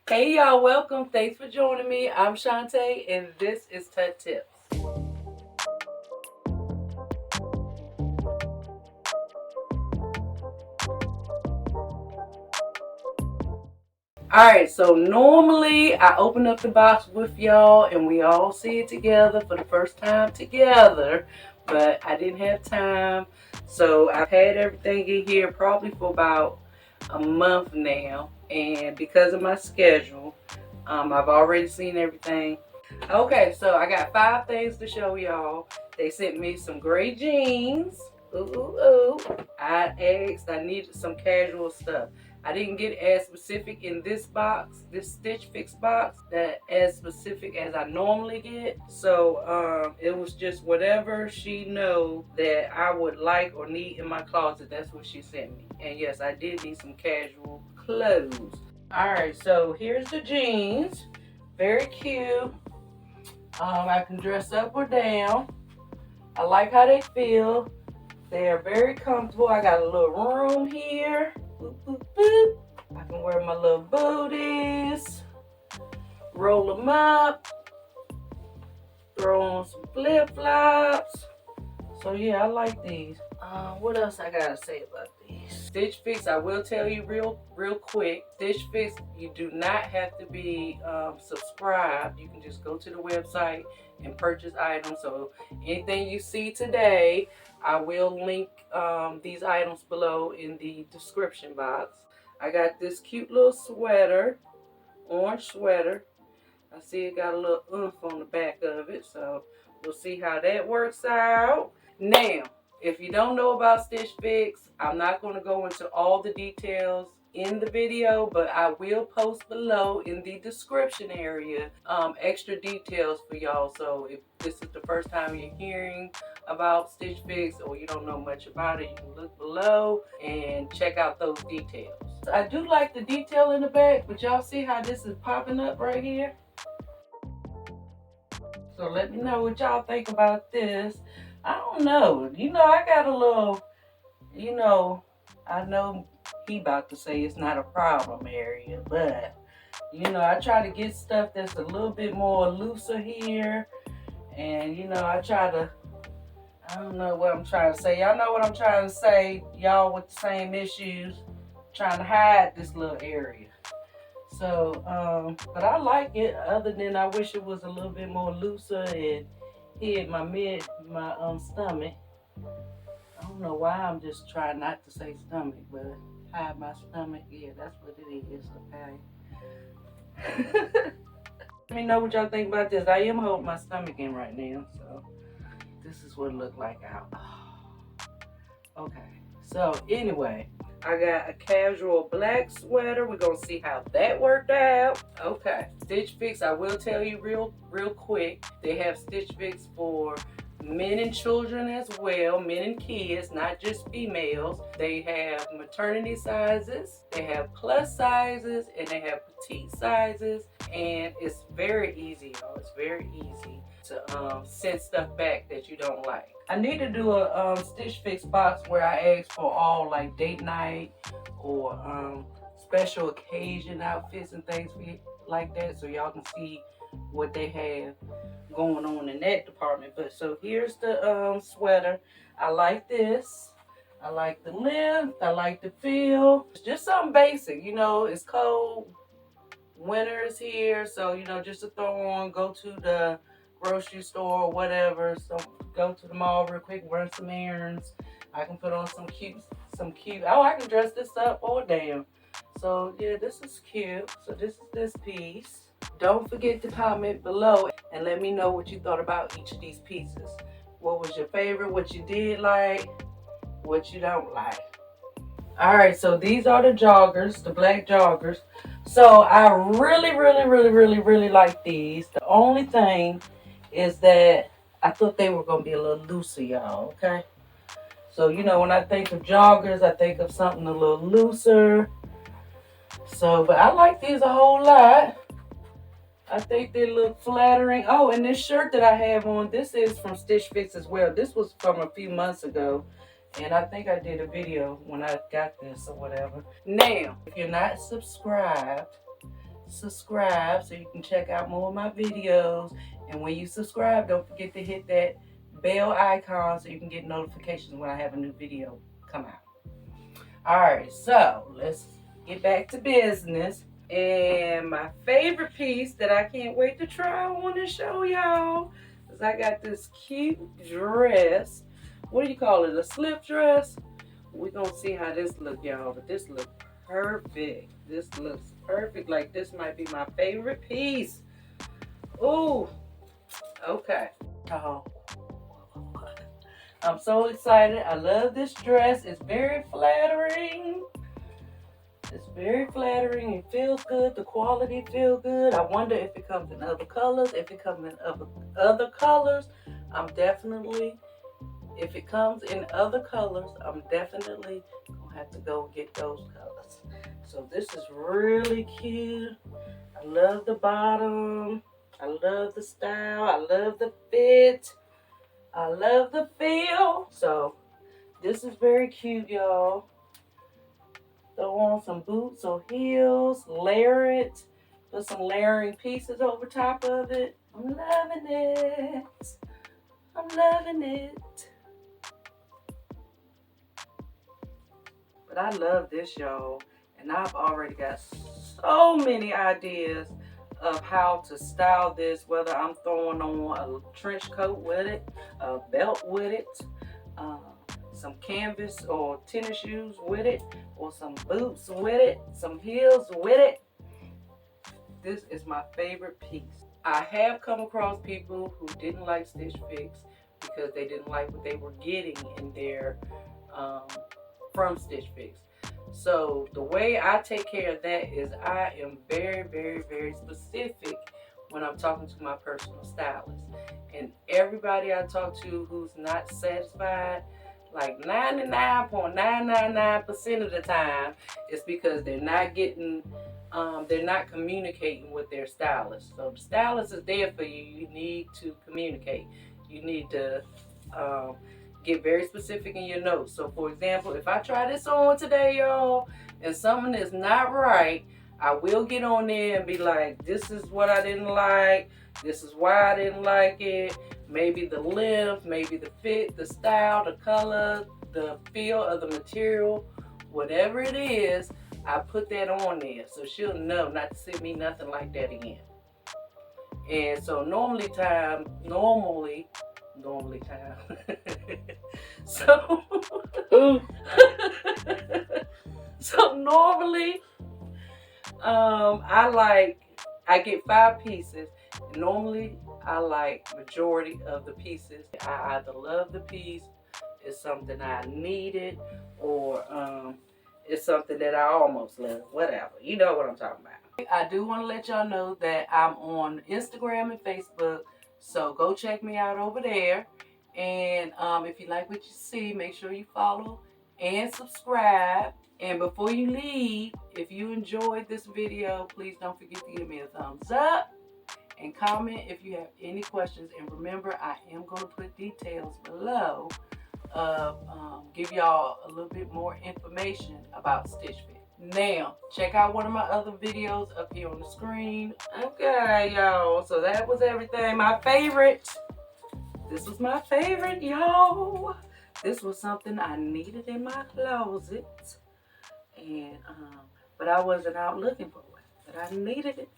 Hey y'all, welcome. Thanks for joining me. I'm Shantae and this is Tut Tips. Alright, so normally I open up the box with y'all and we all see it together for the first time together, but I didn't have time. So I've had everything in here probably for about a month now, and because of my schedule, I've already seen everything. Okay, so I got 5 things to show y'all. They sent me some gray jeans. Ooh, ooh, ooh. I needed some casual stuff. I didn't get as specific in this box, this Stitch Fix box, that as specific as I normally get. So it was just whatever she knows that I would like or need in my closet. That's what she sent me. And yes, I did need some casual clothes. Alright, so here's the jeans. Very cute. I can dress up or down. I like how they feel. They are very comfortable. I got a little room here. Boop, boop, boop. I can wear my little booties. Roll them up. Throw on some flip-flops. So yeah, I like these. What else I gotta say about these? Stitch Fix, I will tell you real quick. Stitch Fix, you do not have to be subscribed. You can just go to the website and purchase items. So anything you see today, I will link these items below in the description box. I got this cute little sweater, orange sweater. I see it got a little oomph on the back of it, so we'll see how that works out. Now, if you don't know about Stitch Fix, I'm not going to go into all the details in the video, but I will post below in the description area extra details for y'all. So if this is the first time you're hearing about Stitch Fix or you don't know much about it, you can look below and check out those details. I do like the detail in the back, but y'all see how this is popping up right here? So let me know what y'all think about this. I don't know. I got a little, I know he about to say it's not a problem area, but, I try to get stuff that's a little bit more looser here. And, I try to, I don't know what I'm trying to say. Y'all know what I'm trying to say. Y'all with the same issues, trying to hide this little area. So, but I like it, other than I wish it was a little bit more looser and hit my stomach. I don't know why I'm just trying not to say stomach, but hide my stomach. Yeah, that's what it is, okay? Let me know what y'all think about this. I am holding my stomach in right now, so this is what it looked like out. Okay, so anyway, I got a casual black sweater. We're gonna see how that worked out. Okay, Stitch Fix, I will tell you real quick, they have Stitch Fix for men and children as well, men and kids, not just females. They have maternity sizes, they have plus sizes, and they have petite sizes, and it's very easy, y'all. It's very easy to send stuff back that you don't like. I need to do a Stitch Fix box where I ask for all like date night or special occasion outfits and things like that, so y'all can see what they have going on in that department. But so here's the sweater. I like this. I like the length. I like the feel. It's just something basic. It's cold. Winter is here, so just to throw on, go to the grocery store or whatever. So go to the mall real quick, run some errands. I can put on some cute. Oh, I can dress this up or down. So yeah, this is cute. So this is this piece. Don't forget to comment below and let me know what you thought about each of these pieces. What was your favorite? What you did like? What you don't like? Alright, so these are the joggers, the black joggers. So I really like these. The only thing is that I thought they were going to be a little looser, y'all, okay? So, when I think of joggers, I think of something a little looser. So, but I like these a whole lot. I think they look flattering. Oh, and this shirt that I have on, this is from Stitch Fix as well. This was from a few months ago. And I think I did a video when I got this or whatever. Now, if you're not subscribed, subscribe so you can check out more of my videos. And when you subscribe, don't forget to hit that bell icon so you can get notifications when I have a new video come out. Alright, so let's get back to business. And my favorite piece that I can't wait to try on and show y'all is I got this cute dress. What do you call it? A slip dress? We're gonna see how this look, y'all. But this looks perfect. This looks perfect. Like this might be my favorite piece. Ooh, okay. Oh, I'm so excited. I love this dress. It's very flattering. It's very flattering. It feels good. The quality feels good. I wonder if it comes in other colors. If it comes in other colors, if it comes in other colors, I'm definitely gonna have to go get those colors. So this is really cute. I love the bottom. I love the style. I love the fit. I love the feel. So this is very cute, y'all. Throw on some boots or heels, layer it, put some layering pieces over top of it. I'm loving it. I'm loving it. But I love this, y'all. And I've already got so many ideas of how to style this, whether I'm throwing on a trench coat with it, a belt with it, some canvas or tennis shoes with it, or some boots with it, some heels with it. This is my favorite piece. I have come across people who didn't like Stitch Fix because they didn't like what they were getting in their from Stitch Fix. So the way I take care of that is I am very, very, very specific when I'm talking to my personal stylist. And everybody I talk to who's not satisfied, like 99.999% of the time, it's because they're not getting, they're not communicating with their stylist. So the stylist is there for you. You need to communicate. You need to get very specific in your notes. So for example, if I try this on today, y'all, and something is not right, I will get on there and be like, this is what I didn't like. This is why I didn't like it. Maybe the length, maybe the fit, the style, the color, the feel of the material, whatever it is, I put that on there so she'll know not to send me nothing like that again. And so normally time. so so normally I get 5 pieces. Normally I like majority of the pieces. I either love the piece, it's something I needed, or it's something that I almost love. Whatever. You know what I'm talking about. I do want to let y'all know that I'm on Instagram and Facebook, so go check me out over there. And if you like what you see, make sure you follow and subscribe. And before you leave, if you enjoyed this video, please don't forget to give me a thumbs up and comment if you have any questions. And remember, I am going to put details below of give y'all a little bit more information about Stitch Fix. Now, check out one of my other videos up here on the screen. Okay, y'all. So that was everything. My favorite. This was my favorite, y'all. This was something I needed in my closet. And, but I wasn't out looking for it. But I needed it.